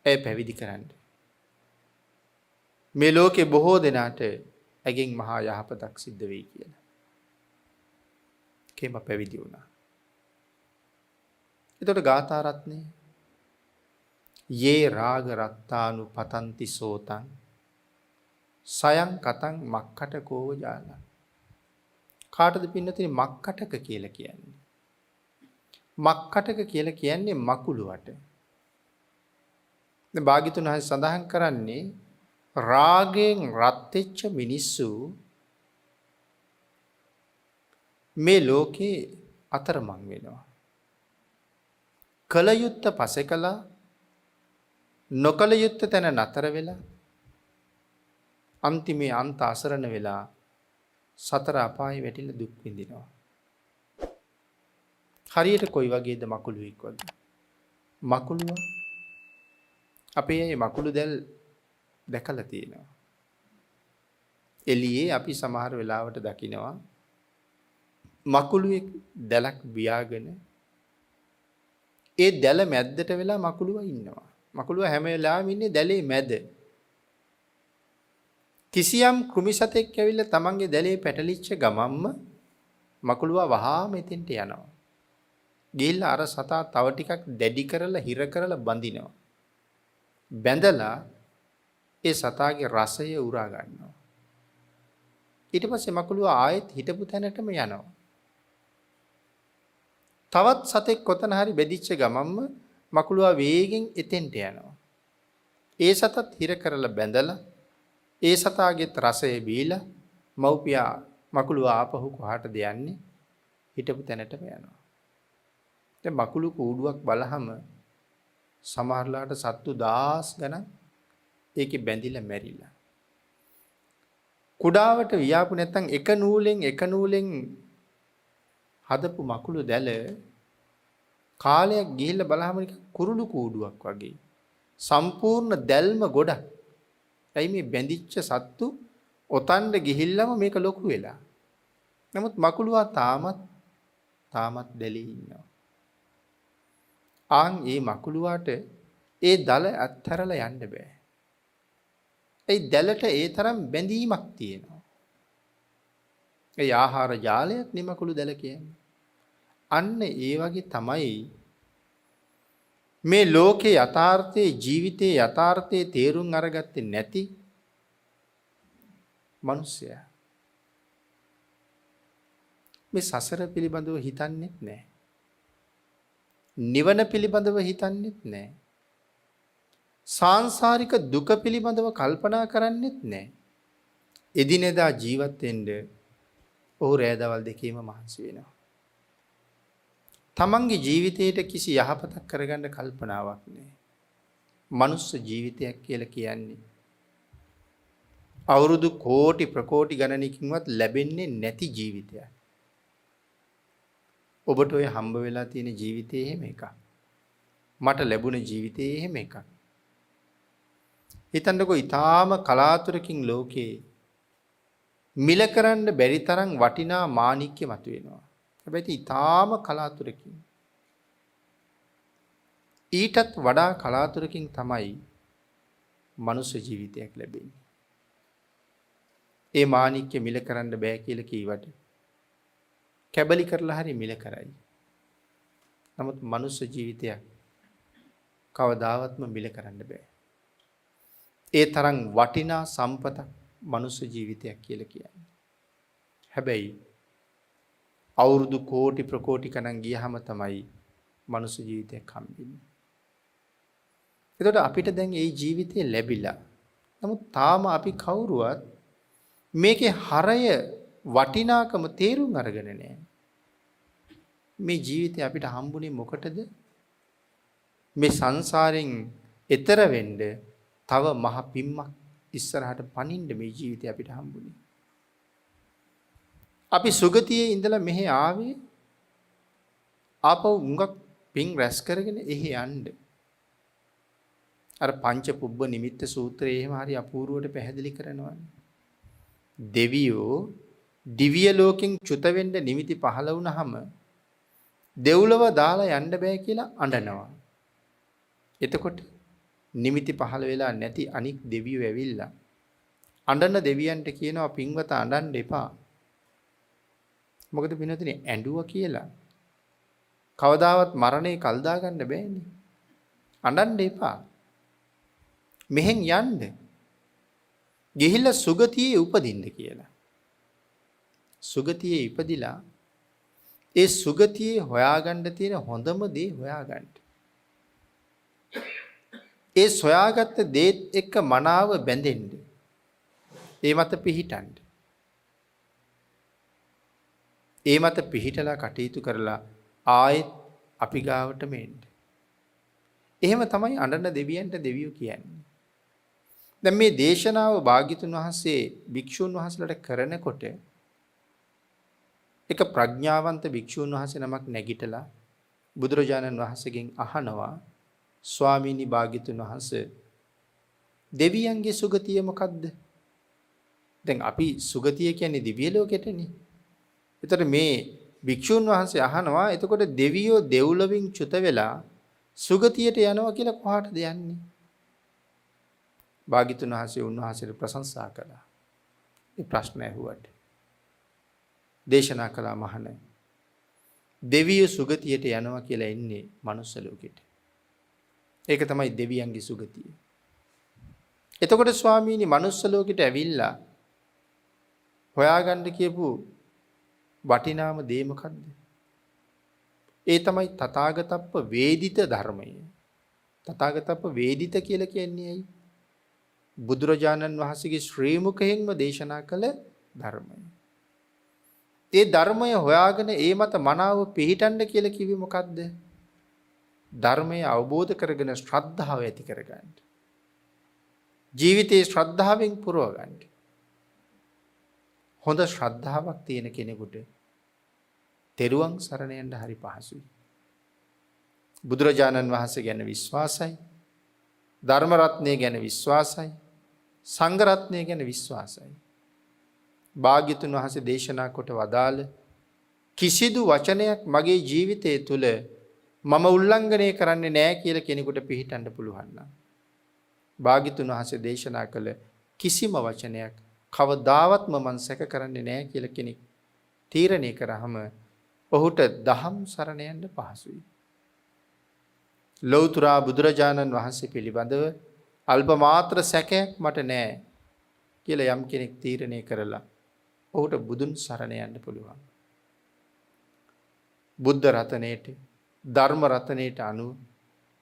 ඇය පැවිදි කරන්න. මේ ලෝකේ බොහෝ දෙනාට ඇගෙන් මහා යහපතක් සිද්ධ වෙයි කියලා. කේම පැවිදි වුණා. එතකොට ගාථා රත්නේ යේ රාග රත්තානු පතන්ති සෝතං සයං කතං මක්කට කෝව ජාලං. කාටද පින්නතිනේ මක්කටක කියලා කියන්නේ? මක්කටක කියලා කියන්නේ මකුළුවට. දැන් භාග්‍යතුන් වහන්සේ සඳහන් කරන්නේ රාගයෙන් රත් වෙච්ච මිනිස්සු මේ ලෝකේ අතරමං වෙනවා. කලයුත්ත පසෙකලා නොකලයුත්ත තැන නතර වෙලා අන්තිමේ අන්ත අසරණ වෙලා සතර අපායේ වැටිලා දුක් විඳිනවා. හරියට කොයි වගේද මකුළුවෙක් වගේ. මකුළුවා අපේ මේ මකුළු දැල් දැකලා තියෙනවා. එළියේ අපි සමහර වෙලාවට දකිනවා මකුළුවෙක් දැලක් වියාගෙන ඒ දැල මැද්දට වෙලා මකුළුවා ඉන්නවා. මකුළුවා හැම වෙලාවෙම ඉන්නේ දැලේ මැද. කිසියම් කෘමි සතෙක් ඇවිල්ලා තමන්ගේ දැලේ පැටලිච්ච ගමම්ම මකුළුවා වහා මෙතෙන්ට යනවා. ගිහිල්ලා අර සතා තව ටිකක් දැඩි කරලා හිර කරලා බඳිනවා. බැඳලා ඒ සතාගේ රසය උරා ගන්නවා. ඊට පස්සේ මකුළුවා ආයෙත් හිටපු තැනටම යනවා. තවත් සතෙක් කොතන හරි බෙදිච්ච ගමම්ම මකුළුවා වේගෙන් එතෙන්ට යනවා. ඒ සතත් හිර කරලා බැඳලා ඒ සතාගේ රසය බීලා මව්පියා මකුළුවා ආපහු කොහාටද යන්නේ? හිටපු තැනටම යනවා. දැන් මකුළු කූඩුවක් බලහම සමහරලාට සත්තු 1000 ගණන් ඒකේ බැඳිලා මැරිලා. කුඩාවට වියාපු නැත්තම් එක නූලෙන් හදපු මකුළු දැල කාලයක් ගිහිල්ලා බලහම නිකන් කුරුළු කූඩුවක් වගේ. සම්පූර්ණ දැල්ම ගොඩක්. ඇයි මේ බැඳිච්ච සත්තු ඔතන්ඩ ගිහිල්ලම මේක ලොකු වෙලා. නමුත් මකුළුවා තාමත් දැලී ඉන්නවා. ඒ මකුළුවාට ඒ දල අත්හැරලා යන්න බෑ. ඒ දැලට ඒ තරම් බැඳීමක් තියෙනවා. ඒ ආහාර ජාලයක් නිමකුළු දැල කියන්නේ. අන්න ඒ වගේ තමයි මේ ලෝකේ යථාර්ථයේ ජීවිතයේ යථාර්ථයේ තේරුම් අරගත්තේ නැති මිනිසයා. මේ සසර පිළිබඳව හිතන්නේත් නැහැ. නිවන පිළිබඳව හිතන්නේත් නැහැ. සාංශාරික දුක පිළිබඳව කල්පනා කරන්නේත් නැහැ. එදිනෙදා ජීවත් වෙන්න ඔහු රෑ දවල් දෙකේම මහන්සි වෙනවා. තමන්ගේ ජීවිතයට කිසි යහපතක් කරගන්න කල්පනාවක් නැහැ. මනුස්ස ජීවිතයක් කියලා කියන්නේ අවුරුදු කෝටි ප්‍රකෝටි ගණනකින්වත් ලැබෙන්නේ නැති ජීවිතයක්. ඔබට ඔය හම්බ වෙලා තියෙන ජීවිතේ එහෙම එකක්. මට ලැබුණ ජීවිතේ එහෙම එකක්. හිතන්නකෝ ඊටාම කලාතුරකින් ලෝකේ මිල කරන්න බැරි තරම් වටිනා මාණික්‍ය මතුවෙනවා. හැබැයි ඊටාම කලාතුරකින්. ඊටත් වඩා කලාතුරකින් තමයි මනුෂ්‍ය ජීවිතයක් ලැබෙන්නේ. ඒ මාණික්‍ය මිල කරන්න බෑ කියලා කීවට කැබලි කරලා හරි මිල කරයි. නමුත් මනුෂ්‍ය ජීවිතයක් කවදාවත්ම මිල කරන්න බෑ. ඒ තරම් වටිනා සම්පතක් මනුෂ්‍ය ජීවිතයක් කියලා කියන්නේ. හැබැයි අවුරුදු කෝටි ප්‍රකෝටි ගණන් ගියහම තමයි මනුෂ්‍ය ජීවිතයක් හම්බෙන්නේ. එතකොට අපිට දැන් මේ ජීවිතේ ලැබිලා. නමුත් තාම අපි කවුරුවත් මේකේ හරය වටිනාකම තේරුම් අරගෙන නැහැ. මේ ජීවිතේ අපිට හම්බුනේ මොකටද? මේ සංසාරෙන් එතර වෙන්න තව මහ පිම්මක් ඉස්සරහට පනින්න මේ ජීවිතේ අපිට හම්බුනේ. අපි සුගතියේ ඉඳලා මෙහෙ ආවේ ආපහු මුඟක් පින් රැස් කරගෙන එහි යන්න. අර පංච පුබ්බ නිමිත්ත සූත්‍රයේ එහෙම හරි අපූර්වවට පැහැදිලි කරනවානේ. දෙවියෝ දිව්‍ය ලෝකෙන් චුත වෙන්න නිමිති පහළ වුණාම දෙව්ලොව දාලා යන්න බෑ කියලා අඬනවා. එතකොට නිමිති පහළ වෙලා නැති අනික් දෙවියෝ ඇවිල්ලා අඬන දෙවියන්ට කියනවා පින්වත අඬන්න එපා. මොකද පින්වතුනි ඇඬුවා කියලා කවදාවත් මරණේ කල් දාගන්න බෑනේ. අඬන්න එපා. මෙහෙන් යන්න. ගිහිල්ලා සුගතියේ උපදින්න කියලා. සුගතියේ ඉපදිලා ඒ සුගතියේ හොයාගන්න තියෙන හොඳම දේ හොයාගන්න. ඒ සොයාගත්ත දේත් එක්ක මනාව බැඳෙන්න. ඒ මත පිහිටන්න. ඒ මත පිහිටලා කටයුතු කරලා ආයෙත් අපි ගාවටම එන්න. එහෙම තමයි අඬන දෙවියන්ට දෙවියෝ කියන්නේ. දැන් මේ දේශනාව භාග්‍යතුන් වහන්සේ භික්ෂුන් වහන්සේලාට කරනකොට එක ප්‍රඥාවන්ත භික්ෂූන් වහන්සේ නමක් නැගිටලා බුදුරජාණන් වහන්සේගෙන් අහනවා ස්වාමීනි භාග්‍යතුන් වහන්සේ දෙවියන්ගේ සුගතිය මොකද්ද? දැන් අපි සුගතිය කියන්නේ දිව්‍ය ලෝකෙටනේ. ඒතර මේ භික්ෂූන් වහන්සේ අහනවා එතකොට දෙවියෝ දෙව්ලොවින් චුත වෙලා සුගතියට යනවා කියලා කොහාටද යන්නේ? භාග්‍යතුන් වහන්සේ උන්වහන්සේට ප්‍රශංසා කළා. මේ ප්‍රශ්න ඇහුවට දේශනා කළා මහණේ දෙවියෝ සුගතියට යනවා කියලා එන්නේ මනුස්ස ලෝකෙට. ඒක තමයි දෙවියන්ගේ සුගතිය. එතකොට ස්වාමීනි මනුස්ස ලෝකෙට ඇවිල්ලා හොයාගන්න කියපු වටිනාම දේ මොකද්ද? ඒ තමයි තථාගතප්ප වේදිත ධර්මය. තථාගතප්ප වේදිත කියලා කියන්නේ ඇයි? බුදුරජාණන් වහන්සේගේ ශ්‍රී මුඛයෙන්ම දේශනා කළ ධර්මය. ඒ ධර්මය හොයාගෙන ඒ මත මනාව පිළිටන්න කියලා කිව්වේ මොකද්ද? ධර්මය අවබෝධ කරගෙන ශ්‍රද්ධාව ඇති කරගන්න. ජීවිතේ ශ්‍රද්ධාවෙන් පුරව ගන්න. හොඳ ශ්‍රද්ධාවක් තියෙන කෙනෙකුට තෙරුවන් සරණ යන්න හරි පහසුයි. බුදුරජාණන් වහන්සේ ගැන විශ්වාසයි, ධර්ම රත්නය ගැන විශ්වාසයි, සංඝ රත්නය ගැන විශ්වාසයි. භාග්‍යතුන් වහන්සේ දේශනා කොට වදාළ කිසිදු වචනයක් මගේ ජීවිතය තුළ මම උල්ලංඝනය කරන්නේ නැහැ කියලා කෙනෙකුට පිළිටන්න පුළුවන් නම් භාග්‍යතුන් වහන්සේ දේශනා කළ කිසිම වචනයක් කවදාවත්ම මම සැක කරන්නේ නැහැ කියලා කෙනෙක් තීරණය කරාම ඔහුට දහම් සරණ යන්න පහසුයි. ලෞතර බුදුරජාණන් වහන්සේ පිළිබඳව අල්ප මාත්‍ර සැකයක් මට නැහැ කියලා යම් කෙනෙක් තීරණය කරලා ඔහුට බුදුන් සරණ යන්න පුළුවන්. බුද්ධ රතනයේට ධර්ම රතනයේට අනුව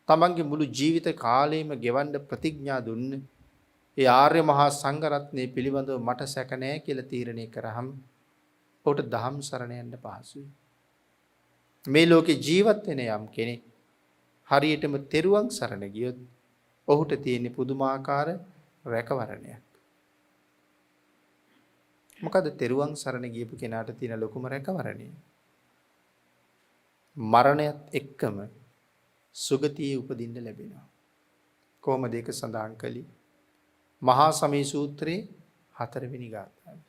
තමන්ගේ මුළු ජීවිත කාලයම ගෙවන්න ප්‍රතිඥා දුන්න ඒ ආර්ය මහා සංඝ රත්නයේ පිළිබඳව මට සැක නැහැ කියලා තීරණය කරාම ඔහුට දහම් සරණ යන්න පහසුයි. මේ ලෝකේ ජීවත් වෙන යම් කෙනෙක් හරියටම තෙරුවන් සරණ ගියොත් ඔහුට තියෙන පුදුමාකාර රැකවරණයක්. මොකද තෙරුවන් සරණ ගියපු කෙනාට තියෙන ලොකුම රැකවරණය මරණයත් එක්කම සුගතියේ උපදින්න ලැබෙනවා. කොහොමද ඒක සඳහන් කළේ? මහා සමී සූත්‍රයේ 4 වෙනි ගාථාව.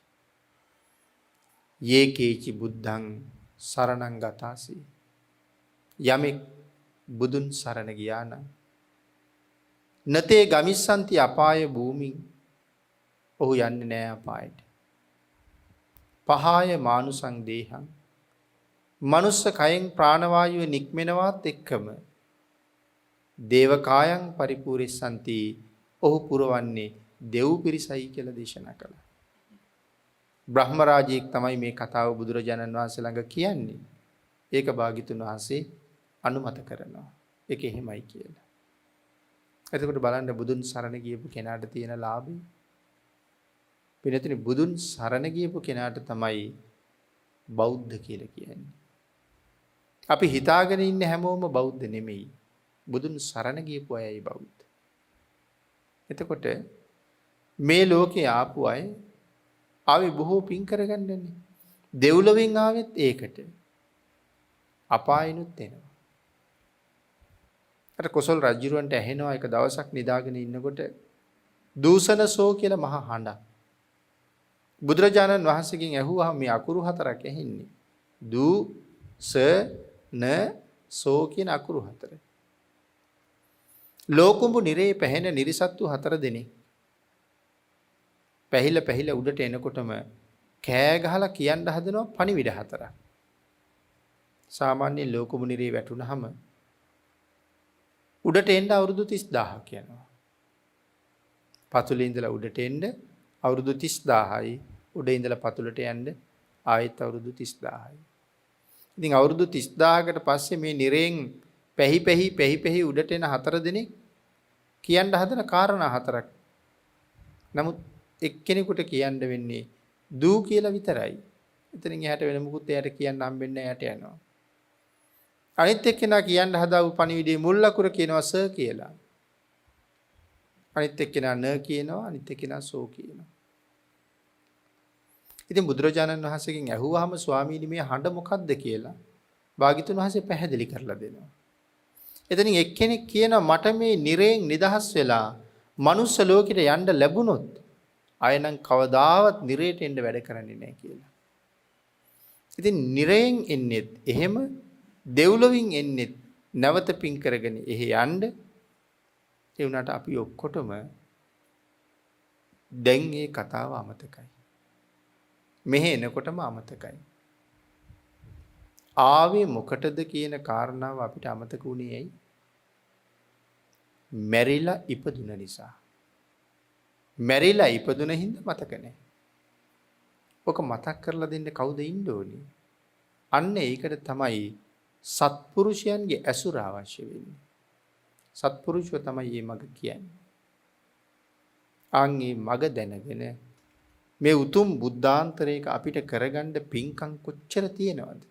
යේකේචි බුද්ධං සරණං ගතාසි. යමෙක් බුදුන් සරණ ගියා නම් නතේ ගමිස්සන්ති අපාය භූමින් ඔහු යන්නේ නෑ අපායට. පහාය මානුසං දේහං මනුස්ස කයෙන් ප්‍රාණවායුව නික්මෙනවත් එක්කම දේවකායන් පරිපූර්ණසන්ති ඔහු පුරවන්නේ දෙව් පිරිසයි කියලා දේශනා කළා. බ්‍රහ්ම රාජයෙක් තමයි මේ කතාව බුදුරජාණන් වහන්සේ ළඟ කියන්නේ. ඒක භාග්‍යතුන් වහන්සේ අනුමත කරනවා. ඒක එහෙමයි කියලා. එතකොට බලන්න බුදුන් සරණ ගියපු කෙනාට තියෙන ලාභය. පිළිතුරු බුදුන් සරණ ගියපු කෙනාට තමයි බෞද්ධ කියලා කියන්නේ. අපි හිතාගෙන ඉන්න හැමෝම බෞද්ධ නෙමෙයි. බුදුන් සරණ ගියපු අයයි බෞද්ධ. එතකොට මේ ලෝකේ ආපු අය ආවේ බොහෝ පින් කරගන්නනේ. දෙව්ලොවෙන් ආවෙත් ඒකට. අපායිනුත් එනවා. අර කොසල් රජුරවන්ට ඇහෙනවා එක දවසක් නිදාගෙන ඉන්නකොට දූෂණසෝ කියලා මහා හඬක්. බුදුරජාණන් වහන්සේගෙන් ඇහුවා මේ අකුරු 4ක් ඇහෙන්නේ. දූ ස න සෝ කියන අකුරු 4. ලෝකුඹු නිරේ පැහැෙන නිරිසත්තු 4 දෙනෙක්. පැහිලා උඩට එනකොටම කෑ ගහලා කියන්න හදනවා පණිවිඩ 4ක්. සාමාන්‍ය ලෝකුඹු නිරේ වැටුනහම උඩට එන්න අවුරුදු 30000ක් යනවා. පතුලේ ඉඳලා උඩට එන්න අවුරුදු 30000යි. උඩ ඉඳලා පතුලට යන්න ආයෙත් අවුරුදු 30000යි. ඉතින් අවුරුදු 30000කට පස්සේ මේ නිරෙන් පැහි උඩට එන 4 දෙනෙක් කියන්න හදන කාරණා 4ක්. නමුත් එක්කෙනෙකුට කියන්න වෙන්නේ දූ කියලා විතරයි. එතනින් එහාට වෙන මොකුත් එයාට කියන්න හම්බෙන්නේ නැහැ. යට යනවා. අනිත් එක්කෙනා කියන්න හදාපු පණිවිඩයේ මුල් අකුර කියනවා ස කියලා. අනිත් එක්කෙනා න කියනවා, අනිත් එක්කෙනා සෝ කියනවා. ඉතින් බුදුරජාණන් වහන්සේගෙන් ඇහුවාම ස්වාමීනි මේ හඬ මොකක්ද කියලා භාග්‍යතුන් වහන්සේ පැහැදිලි කරලා දෙනවා. එතනින් එක්කෙනෙක් කියනවා මට මේ නිරයෙන් නිදහස් වෙලා මනුස්ස ලෝකෙට යන්න ලැබුණොත් අය නම් කවදාවත් නිරයට එන්න වැඩ කරන්නේ නැහැ කියලා. ඉතින් නිරයෙන් එන්නේත් එහෙම දෙව්ලොවින් එන්නේත් නැවත පින් කරගෙන එහෙ යන්න ඒ වුණාට අපි ඔක්කොටම දැන් මේ කතාව අමතකයි. මෙහෙ එනකොටම අමතකයි. ආවේ මොකටද කියන කාරණාව අපිට අමතක වුණේ ඇයි? මැරිලා ඉපදුන නිසා. මැරිලා ඉපදුන හින්දා මතක නැහැ. ඔක මතක් කරලා දෙන්න කවුද ඉන්න ඕනේ? අන්න ඒකට තමයි සත්පුරුෂයන්ගේ ඇසුර අවශ්‍ය වෙන්නේ. සත්පුරුෂෝ තමයි මේ මග කියන්නේ. ආන්ගේ මග දැනගෙන මේ උතුම් බුද්ධාන්තරයක අපිට කරගන්න පින්කම් කොච්චර තියෙනවද?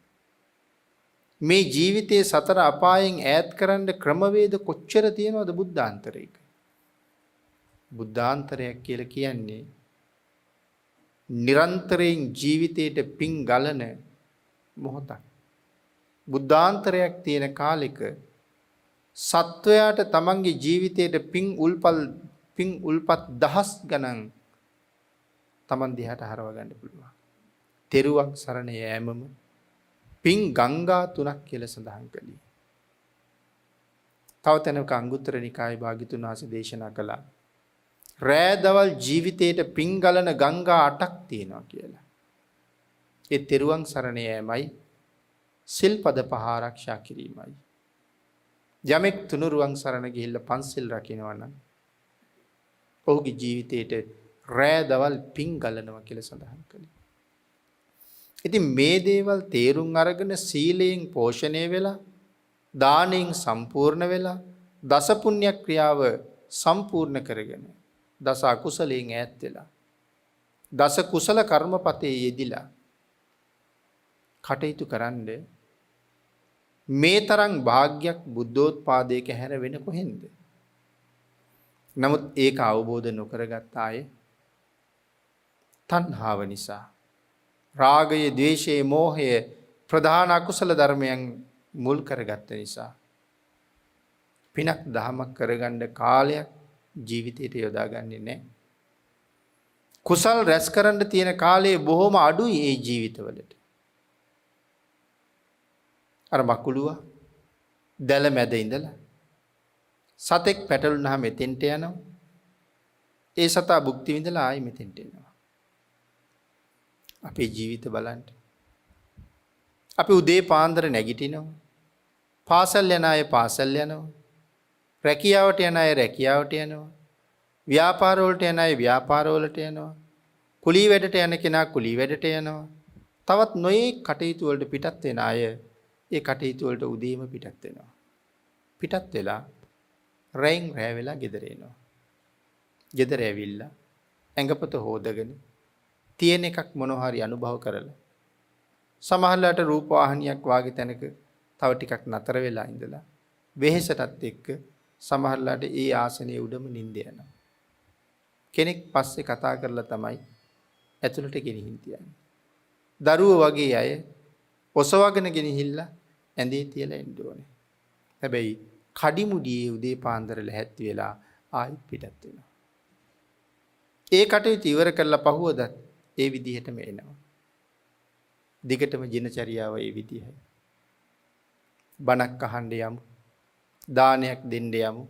මේ ජීවිතයේ සතර අපායෙන් ඈත් කරන්න ක්‍රමවේද කොච්චර තියෙනවද බුද්ධාන්තරයක? බුද්ධාන්තරයක් කියලා කියන්නේ නිරන්තරයෙන් ජීවිතයට පින් ගලන මොහොතක්. බුද්ධාන්තරයක් තියෙන කාලෙක සත්වයාට තමන්ගේ ජීවිතයට පින් උල්පත් දහස් ගණන් තමන් දිහාට හරව ගන්න පුළුවන්. තෙරුවන් සරණ යෑමම පින් ගංගා 3ක් කියලා සඳහන් කළේ. තව තැනක අංගුත්තර නිකායේ භාග්‍යතුන් වහන්සේ දේශනා කළා රෑදවල් ජීවිතයට පින් ගලන ගංගා 8ක් තියෙනවා කියලා. ඒ තෙරුවන් සරණ යෑමයි සිල්පද 5 ආරක්ෂා කිරීමයි. යමෙක් තුනුරුවන් සරණ ගිහිල්ලා පන්සිල් රකින්නවා නම් ඔහුගේ ජීවිතයට රෑදවල් පින් ගලනවා කියලා සඳහන් කළේ. ඉතින් මේ දේවල් තේරුම් අරගෙන සීලයෙන් පෝෂණය වෙලා දානෙන් සම්පූර්ණ වෙලා දස පුණ්‍ය ක්‍රියාව සම්පූර්ණ කරගෙන දස අකුසලයෙන් ඈත් වෙලා දස කුසල කර්මපතේ යෙදිලා කටයුතු කරන්න මේ තරම් වාග්යක් බුද්ධෝත්පාදයක හැර වෙන කොහෙන්ද? නමුත් ඒක අවබෝධ නොකරගත් අය තණ්හාව නිසා රාගය, ද්වේෂය, මෝහය ප්‍රධාන අකුසල ධර්මයන් මුල් කරගත්ත නිසා පිනක් දහමක් කරගන්න කාලයක් ජීවිතයට යොදාගන්නේ නැහැ. කුසල් රැස් කරන්න තියෙන කාලය බොහොම අඩුයි ඒ ජීවිතවලට. අර මකුලුව දැල මැද ඉඳලා සතෙක් පැටළුනහම මෙතෙන්ට යනවා. ඒ සතා භුක්ති විඳලා ආයි මෙතෙන්ට එනවා. අපේ ජීවිත බලන්න. අපි උදේ පාන්දර නැගිටිනවා. පාසල් යන අය පාසල් යනවා. රැකියාවට යන අය රැකියාවට යනවා. ව්‍යාපාර වලට යන අය ව්‍යාපාර වලට යනවා. කුලී වැඩට යන කෙනා කුලී වැඩට යනවා. තවත් නොයේ කටයුතු වලට පිටත් වෙන අය ඒ කටයුතු වලට උදේම පිටත් වෙනවා. පිටත් වෙලා රැයින් රැ වෙලා ගෙදර එනවා. ගෙදර ඇවිල්ලා ඇඟපත හොදගෙන තියෙන එකක් මොනවා හරි අනුභව කරලා සමහරලාට රූප වාහනියක් වාගේ තැනක තව ටිකක් නතර වෙලා ඉඳලා වෙහෙසටත් එක්ක සමහරලාට ඒ ආසනයේ උඩම නිින්ද යනවා. කෙනෙක් පස්සේ කතා කරලා තමයි ඇතුළට ගෙනිහින් තියන්නේ. දරුවෝ වගේ අය ඔසවගෙන ගෙනහිල්ලා ඇඳේ තියලා එන්න ඕනේ. හැබැයි කඩිමුඩියේ උදේ පාන්දර ලැහැත් වෙලා ආයෙත් පිටත් වෙනවා. ඒ කටයුතු ඉවර කරලා පහුවදත් ඒ විදිහටම එනවා. දිගටම දිනචරියාව ඒ විදිහයි. බණක් අහන්න යමු. දානයක් දෙන්න යමු.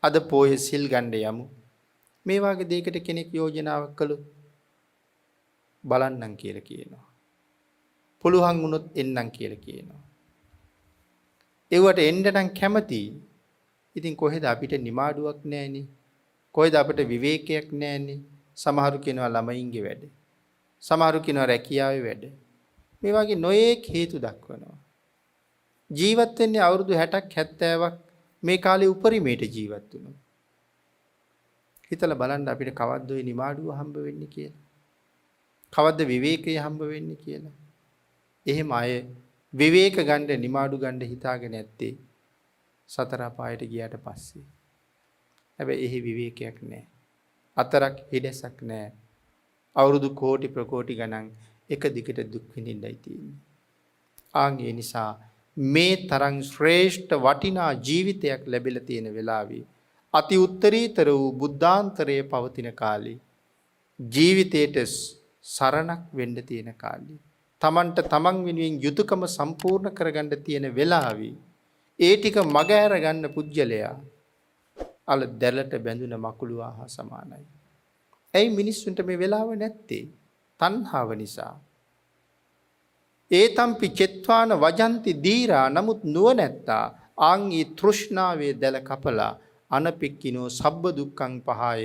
අද පොයේ සිල් ගන්න යමු. මේ වගේ දෙයකට කෙනෙක් යෝජනාවක් කළොත් බලන්නම් කියලා කියනවා. පුළුවන් වුණොත් එන්නම් කියලා කියනවා. ඒවට එන්න නම් කැමති. ඉතින් කොහෙද අපිට නිමාඩුවක් නැහෙනේ. කොහෙද අපිට විවේකයක් නැහෙනේ. සමහරු කියනවා ළමයින්ගේ වැඩ. සමහරු කියනවා රැකියාවේ වැඩ. මේ වගේ නොයේක් හේතු දක්වනවා. ජීවත් වෙන්නේ අවුරුදු 60ක් 70ක් මේ කාලේ උපරිමයට ජීවත් වුණා. හිතලා බලන්න අපිට කවද්ද ওই නිමාඩුව හම්බ වෙන්නේ කියලා. කවද්ද විවේකය හම්බ වෙන්නේ කියලා. එහෙම අය විවේක ගන්න නිමාඩු ගන්න හිතාගෙන ඇත්තේ සතර අපායට ගියාට පස්සේ. හැබැයි එහි විවේකයක් නැහැ. අතරක් හිඩැසක් නැහැ. අවුරුදු කෝටි ප්‍රකෝටි ගණන් එක දිගට දුක් විඳින්නයි තියෙන්නේ. ආන් ඒ නිසා මේ තරම් ශ්‍රේෂ්ඨ වටිනා ජීවිතයක් ලැබිලා තියෙන වෙලාවේ අති උත්තරීතර වූ බුද්ධාන්තරයේ පවතින කාලේ ජීවිතයට සරණක් වෙන්න තියෙන කාලේ තමන්ට තමන් වෙනුවෙන් යුතුයකම සම්පූර්ණ කරගන්න තියෙන වෙලාවේ ඒ ටික මග ඇර ගන්න පුජ්‍යලයා අල දැලට බැඳුන මකුළුවා හා සමානයි. ඇයි මිනිස්සුන්ට මේ වෙලාව නැත්තේ? තණ්හාව නිසා. ඒතම්පි චෙත්වාන වජන්ති දීරා නමුත් නුවණැත්තා ආන් ඊ තෘෂ්ණාවේ දැල කපලා අනපික්කිනෝ සබ්බ දුක්ඛං පහය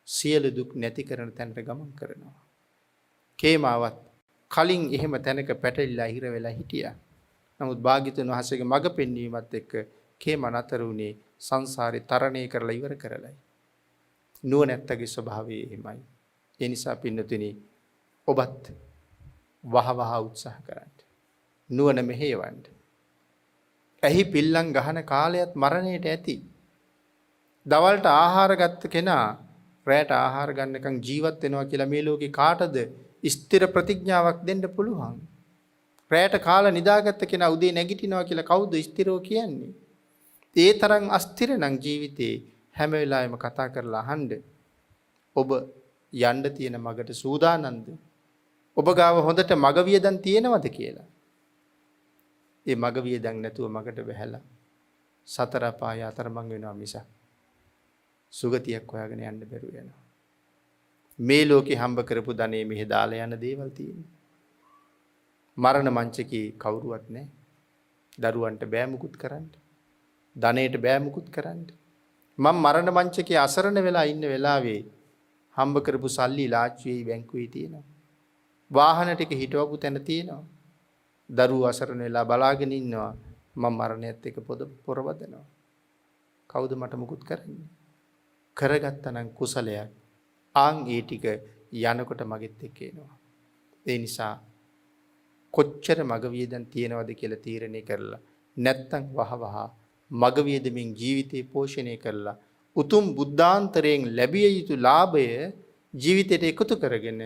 සියලු දුක් නැති කරන තැනට ගමන් කරනවා. කේමාවත් කලින් එහෙම තැනක පැටලිලා හිර වෙලා හිටියා. නමුත් භාග්‍යතුන් වහන්සේගේ මඟ පෙන්වීමත් එක්ක කේම නතර වුණේ සංසාරේ තරණය කරලා ඉවර කරලයි. නුවණැත්තගේ ස්වභාවය එහෙමයි. ඒ නිසා පින්නතුනි ඔබත් වහවහ උත්සාහ කරන්න. නුවණ මෙහෙයවන්න. ඇහි පිල්ලම් ගහන කාලයත් මරණයට ඇති. දවල්ට ආහාර ගත්ත කෙනා රැට ආහාර ගන්නකම් ජීවත් වෙනවා කියලා මේ ලෝකේ කාටද ස්ථිර ප්‍රතිඥාවක් දෙන්න පුළුවන්? රැට කාලා නිදාගත්ත කෙනා උදේ නැගිටිනවා කියලා කවුද ස්ථිරව කියන්නේ? ඒ තරම් අස්ථිර නම් ජීවිතේ හැම වෙලාවෙම කතා කරලා අහන්න. ඔබ යන්න තියෙන මගට සූදානම්ද? ඔබ ගාව හොඳට මග වියදම් තියෙනවද කියලා? ඒ මග වියදම් නැතුව මගට බැහැලා සතර පාය අතරමං වෙනවා මිසක් සුගතියක් හොයාගෙන යන්න බැරුව යනවා. මේ ලෝකේ හම්බ කරපු ධනෙ මෙහෙ දාලා යන දේවල් තියෙනවා. මරණ මංචකේ කවුරුවත් නැහැ. දරුවන්ට බෑ මුකුත් කරන්න. ධනෙට බෑ මුකුත් කරන්න. මම මරණ මංචකේ අසරණ වෙලා ඉන්න වෙලාවේ හම්බ කරපු සල්ලි ලාච්චුවේ බැංකුවේ තියෙනවා. වාහන ටික හිටවපු තැන තියෙනවා. දරුවෝ අසරණ වෙලා බලාගෙන ඉන්නවා. මම මරණයත් එක්ක පොරවදනවා. කවුද මට මුකුත් කරන්නේ? කරගත්තා නම් කුසලයක්. ආන් ඒ ටික යනකොට මගෙත් එක්ක එනවා. ඒ නිසා කොච්චර මග වියදම් තියෙනවද කියලා තීරණය කරලා නැත්තම් වහවහ මග වියදමින් ජීවිතේ පෝෂණය කරලා උතුම් බුද්ධාන්තරයෙන් ලැබිය යුතු ලාභය ජීවිතයට එකතු කරගෙන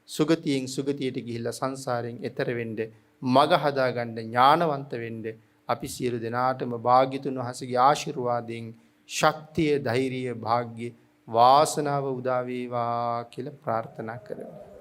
සුගතියෙන් සුගතියට ගිහිල්ලා සංසාරයෙන් එතර වෙන්න මග හදාගන්න ඥානවන්ත වෙන්න අපි සියලු දෙනාටම භාග්‍යතුන් වහන්සේගේ ආශිර්වාදයෙන් ශක්තිය ධෛර්යය වාසනාව උදා වේවා කියලා ප්‍රාර්ථනා කරමු.